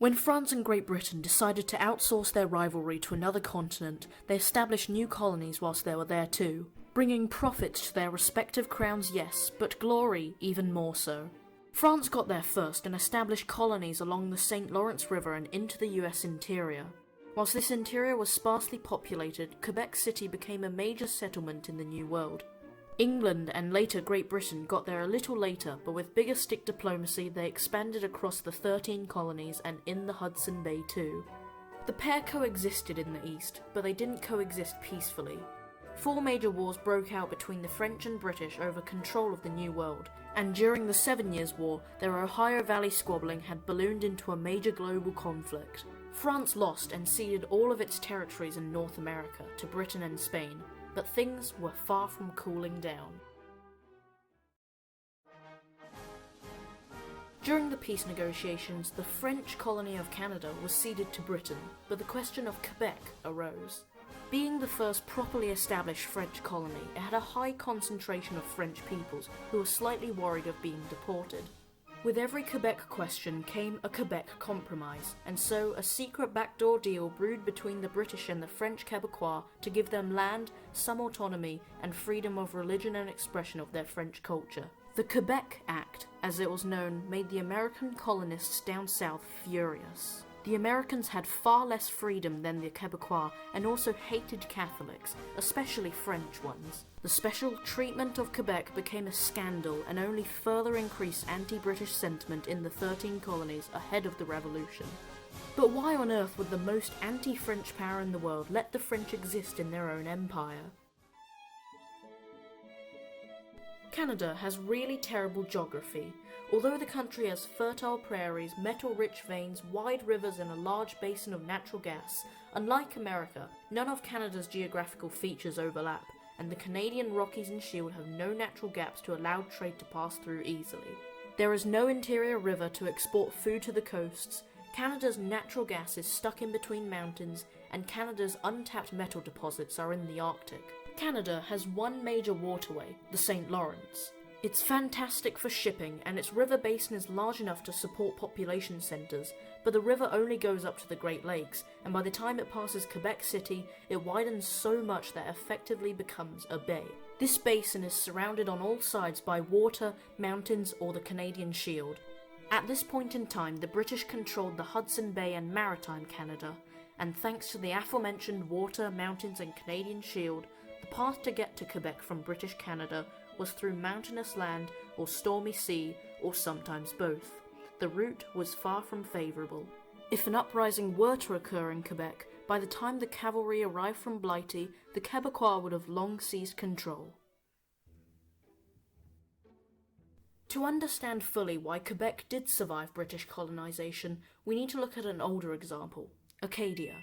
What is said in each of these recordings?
When France and Great Britain decided to outsource their rivalry to another continent, they established new colonies whilst they were there too, bringing profit to their respective crowns, yes, but glory even more so. France got there first and established colonies along the St. Lawrence River and into the US interior. Whilst this interior was sparsely populated, Quebec City became a major settlement in the New World. England and later Great Britain got there a little later, but with bigger stick diplomacy they expanded across the 13 colonies and in the Hudson Bay too. The pair coexisted in the east, but they didn't coexist peacefully. 4 major wars broke out between the French and British over control of the New World, and during the 7 Years' War, their Ohio Valley squabbling had ballooned into a major global conflict. France lost and ceded all of its territories in North America to Britain and Spain, but things were far from cooling down. During the peace negotiations, the French colony of Canada was ceded to Britain, but the question of Quebec arose. Being the first properly established French colony, it had a high concentration of French peoples who were slightly worried of being deported. With every Quebec question came a Quebec compromise, and so a secret backdoor deal brewed between the British and the French Quebecois to give them land, some autonomy, and freedom of religion and expression of their French culture. The Quebec Act, as it was known, made the American colonists down south furious. The Americans had far less freedom than the Quebecois and also hated Catholics, especially French ones. The special treatment of Quebec became a scandal and only further increased anti-British sentiment in the 13 colonies ahead of the Revolution. But why on earth would the most anti-French power in the world let the French exist in their own empire? Canada has really terrible geography. Although the country has fertile prairies, metal-rich veins, wide rivers and a large basin of natural gas, unlike America, none of Canada's geographical features overlap, and the Canadian Rockies and Shield have no natural gaps to allow trade to pass through easily. There is no interior river to export food to the coasts, Canada's natural gas is stuck in between mountains, and Canada's untapped metal deposits are in the Arctic. Canada has one major waterway, the St. Lawrence. It's fantastic for shipping, and its river basin is large enough to support population centres, but the river only goes up to the Great Lakes, and by the time it passes Quebec City, it widens so much that it effectively becomes a bay. This basin is surrounded on all sides by water, mountains, or the Canadian Shield. At this point in time, the British controlled the Hudson Bay and Maritime Canada, and thanks to the aforementioned water, mountains, and Canadian Shield, the path to get to Quebec from British Canada was through mountainous land or stormy sea, or sometimes both. The route was far from favourable. If an uprising were to occur in Quebec, by the time the cavalry arrived from Blighty, the Quebecois would have long seized control. To understand fully why Quebec did survive British colonisation, we need to look at an older example, Acadia.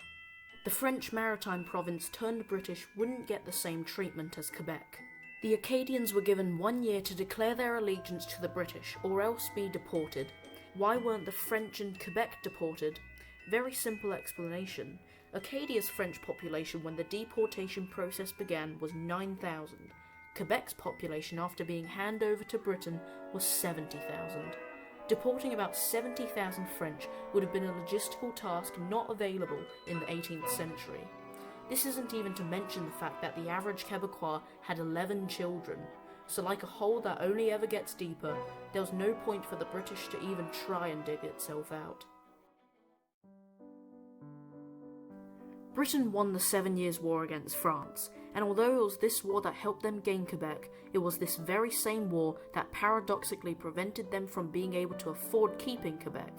The French maritime province turned British wouldn't get the same treatment as Quebec. The Acadians were given 1 year to declare their allegiance to the British or else be deported. Why weren't the French in Quebec deported? Very simple explanation. Acadia's French population when the deportation process began was 9,000. Quebec's population after being handed over to Britain was 70,000. Deporting about 70,000 French would have been a logistical task not available in the 18th century. This isn't even to mention the fact that the average Quebecois had 11 children, so like a hole that only ever gets deeper, there was no point for the British to even try and dig itself out. Britain won the 7 Years' War against France, and although it was this war that helped them gain Quebec, it was this very same war that paradoxically prevented them from being able to afford keeping Quebec.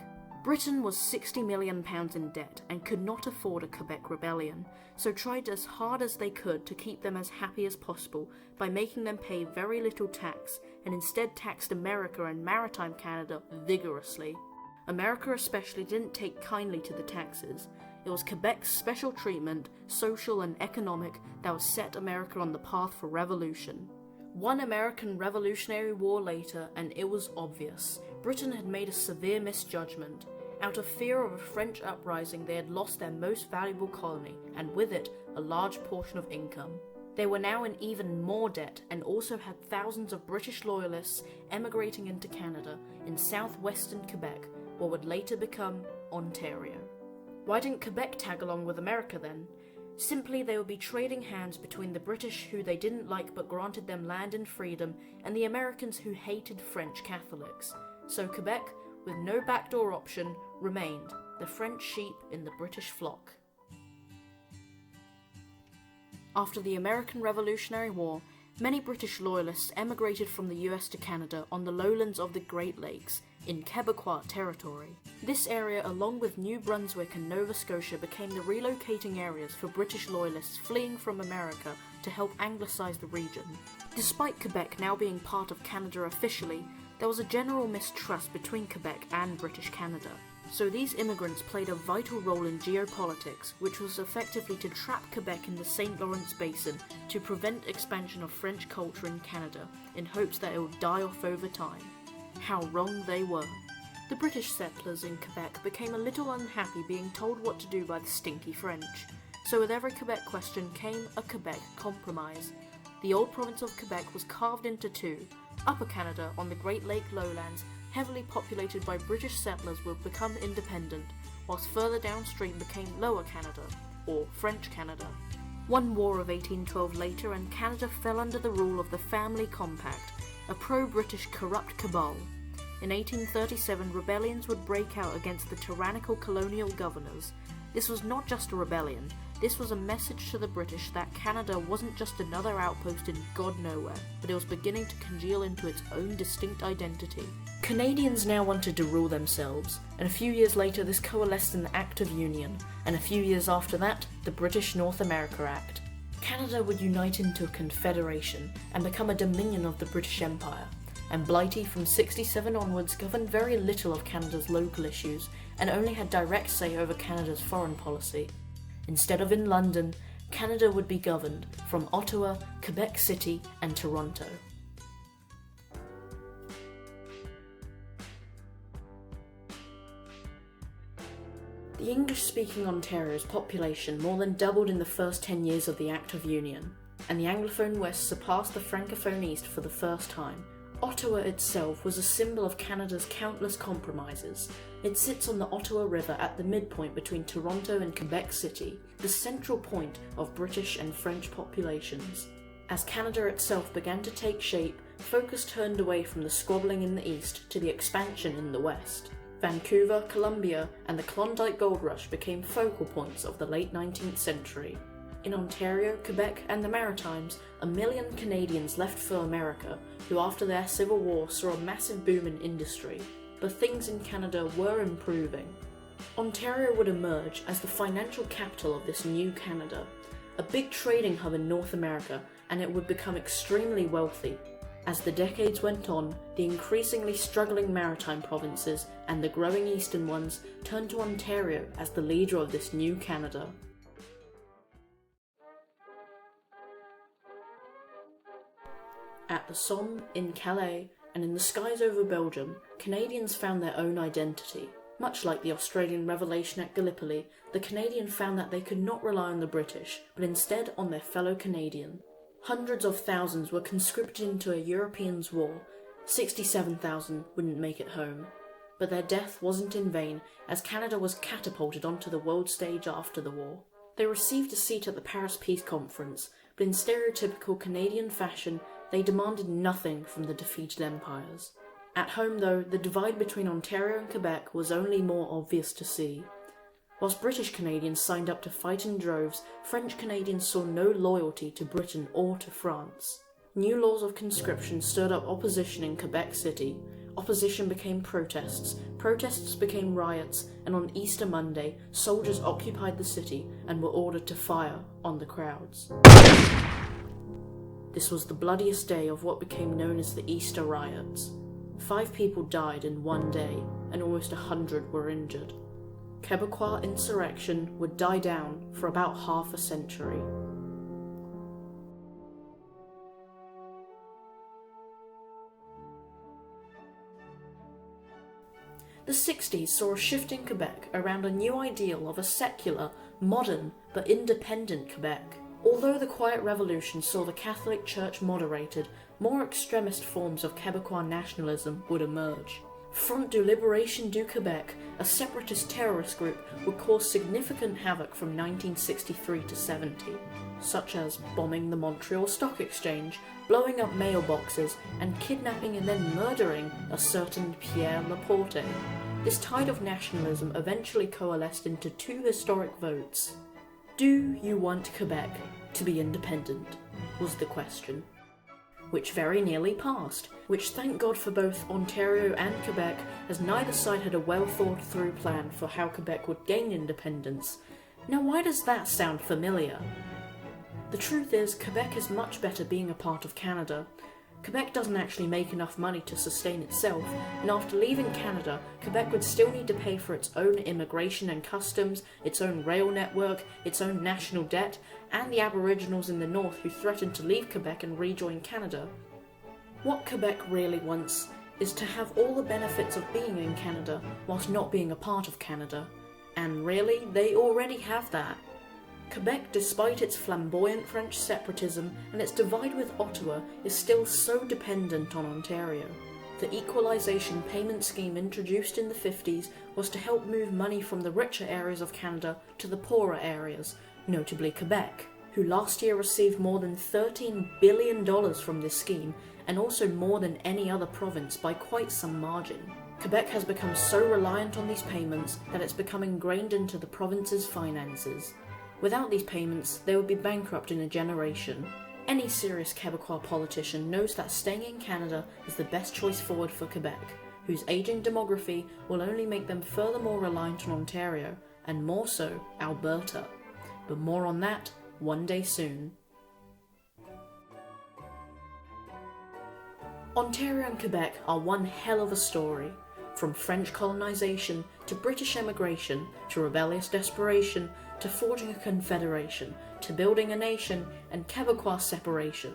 Britain was £60 million in debt and could not afford a Quebec rebellion, so tried as hard as they could to keep them as happy as possible by making them pay very little tax, and instead taxed America and Maritime Canada vigorously. America especially didn't take kindly to the taxes. It was Quebec's special treatment, social and economic, that would set America on the path for revolution. One American Revolutionary War later, and it was obvious. Britain had made a severe misjudgment. Out of fear of a French uprising, they had lost their most valuable colony, and with it, a large portion of income. They were now in even more debt, and also had thousands of British loyalists emigrating into Canada, in southwestern Quebec, what would later become Ontario. Why didn't Quebec tag along with America then? Simply, they would be trading hands between the British, who they didn't like but granted them land and freedom, and the Americans, who hated French Catholics. So Quebec, with no backdoor option, remained the French sheep in the British flock. After the American Revolutionary War, many British loyalists emigrated from the US to Canada on the lowlands of the Great Lakes, in Quebecois territory. This area, along with New Brunswick and Nova Scotia, became the relocating areas for British loyalists fleeing from America to help anglicise the region. Despite Quebec now being part of Canada officially, there was a general mistrust between Quebec and British Canada. So these immigrants played a vital role in geopolitics, which was effectively to trap Quebec in the St. Lawrence Basin to prevent expansion of French culture in Canada, in hopes that it would die off over time. How wrong they were. The British settlers in Quebec became a little unhappy being told what to do by the stinky French. So with every Quebec question came a Quebec Compromise. The old province of Quebec was carved into two. Upper Canada, on the Great Lake lowlands, heavily populated by British settlers, would become independent, whilst further downstream became Lower Canada, or French Canada. One war of 1812 later, and Canada fell under the rule of the Family Compact, a pro-British corrupt cabal. In 1837, rebellions would break out against the tyrannical colonial governors. This was not just a rebellion, this was a message to the British that Canada wasn't just another outpost in God nowhere, but it was beginning to congeal into its own distinct identity. Canadians now wanted to rule themselves, and a few years later this coalesced in the Act of Union, and a few years after that, the British North America Act. Canada would unite into a confederation and become a dominion of the British Empire, and Blighty from 67 onwards governed very little of Canada's local issues and only had direct say over Canada's foreign policy. Instead of in London, Canada would be governed from Ottawa, Quebec City and Toronto. The English-speaking Ontario's population more than doubled in the first 10 years of the Act of Union, and the Anglophone West surpassed the Francophone East for the first time. Ottawa itself was a symbol of Canada's countless compromises. It sits on the Ottawa River at the midpoint between Toronto and Quebec City, the central point of British and French populations. As Canada itself began to take shape, focus turned away from the squabbling in the east to the expansion in the west. Vancouver, Columbia, and the Klondike Gold Rush became focal points of the late 19th century. In Ontario, Quebec, and the Maritimes, 1 million Canadians left for America, who after their Civil War saw a massive boom in industry. But things in Canada were improving. Ontario would emerge as the financial capital of this new Canada, a big trading hub in North America, and it would become extremely wealthy. As the decades went on, the increasingly struggling maritime provinces and the growing eastern ones turned to Ontario as the leader of this new Canada. At the Somme, in Calais, and in the skies over Belgium, Canadians found their own identity. Much like the Australian revelation at Gallipoli, the Canadian found that they could not rely on the British, but instead on their fellow Canadian. Hundreds of thousands were conscripted into a Europeans' war. 67,000 wouldn't make it home. But their death wasn't in vain, as Canada was catapulted onto the world stage after the war. They received a seat at the Paris Peace Conference, but in stereotypical Canadian fashion, they demanded nothing from the defeated empires. At home though, the divide between Ontario and Quebec was only more obvious to see. Whilst British Canadians signed up to fight in droves, French Canadians saw no loyalty to Britain or to France. New laws of conscription stirred up opposition in Quebec City. Opposition became protests, protests became riots, and on Easter Monday, soldiers occupied the city and were ordered to fire on the crowds. This was the bloodiest day of what became known as the Easter riots. 5 people died in one day, and almost 100 were injured. Quebecois insurrection would die down for about half a century. The 60s saw a shift in Quebec around a new ideal of a secular, modern, but independent Quebec. Although the Quiet Revolution saw the Catholic Church moderated, more extremist forms of Quebecois nationalism would emerge. Front de Libération du Québec, a separatist terrorist group, would cause significant havoc from 1963 to 70, such as bombing the Montreal Stock Exchange, blowing up mailboxes, and kidnapping and then murdering a certain Pierre Laporte. This tide of nationalism eventually coalesced into two historic votes. Do you want Quebec to be independent? Was the question. Which very nearly passed, which thank God for both Ontario and Quebec, as neither side had a well thought through plan for how Quebec would gain independence. Now why does that sound familiar? The truth is, Quebec is much better being a part of Canada. Quebec doesn't actually make enough money to sustain itself, and after leaving Canada, Quebec would still need to pay for its own immigration and customs, its own rail network, its own national debt, and the Aboriginals in the north who threatened to leave Quebec and rejoin Canada. What Quebec really wants is to have all the benefits of being in Canada whilst not being a part of Canada. And really, they already have that. Quebec, despite its flamboyant French separatism and its divide with Ottawa, is still so dependent on Ontario. The equalisation payment scheme introduced in the 50s was to help move money from the richer areas of Canada to the poorer areas, notably Quebec, who last year received more than $13 billion from this scheme, and also more than any other province by quite some margin. Quebec has become so reliant on these payments that it's become ingrained into the province's finances. Without these payments, they would be bankrupt in a generation. Any serious Quebecois politician knows that staying in Canada is the best choice forward for Quebec, whose ageing demography will only make them furthermore reliant on Ontario, and more so, Alberta. But more on that one day soon. Ontario and Quebec are one hell of a story. From French colonisation, to British emigration, to rebellious desperation, to forging a confederation, to building a nation, and Quebecois separation.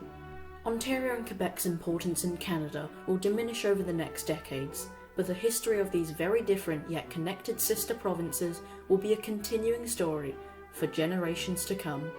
Ontario and Quebec's importance in Canada will diminish over the next decades, but the history of these very different yet connected sister provinces will be a continuing story for generations to come.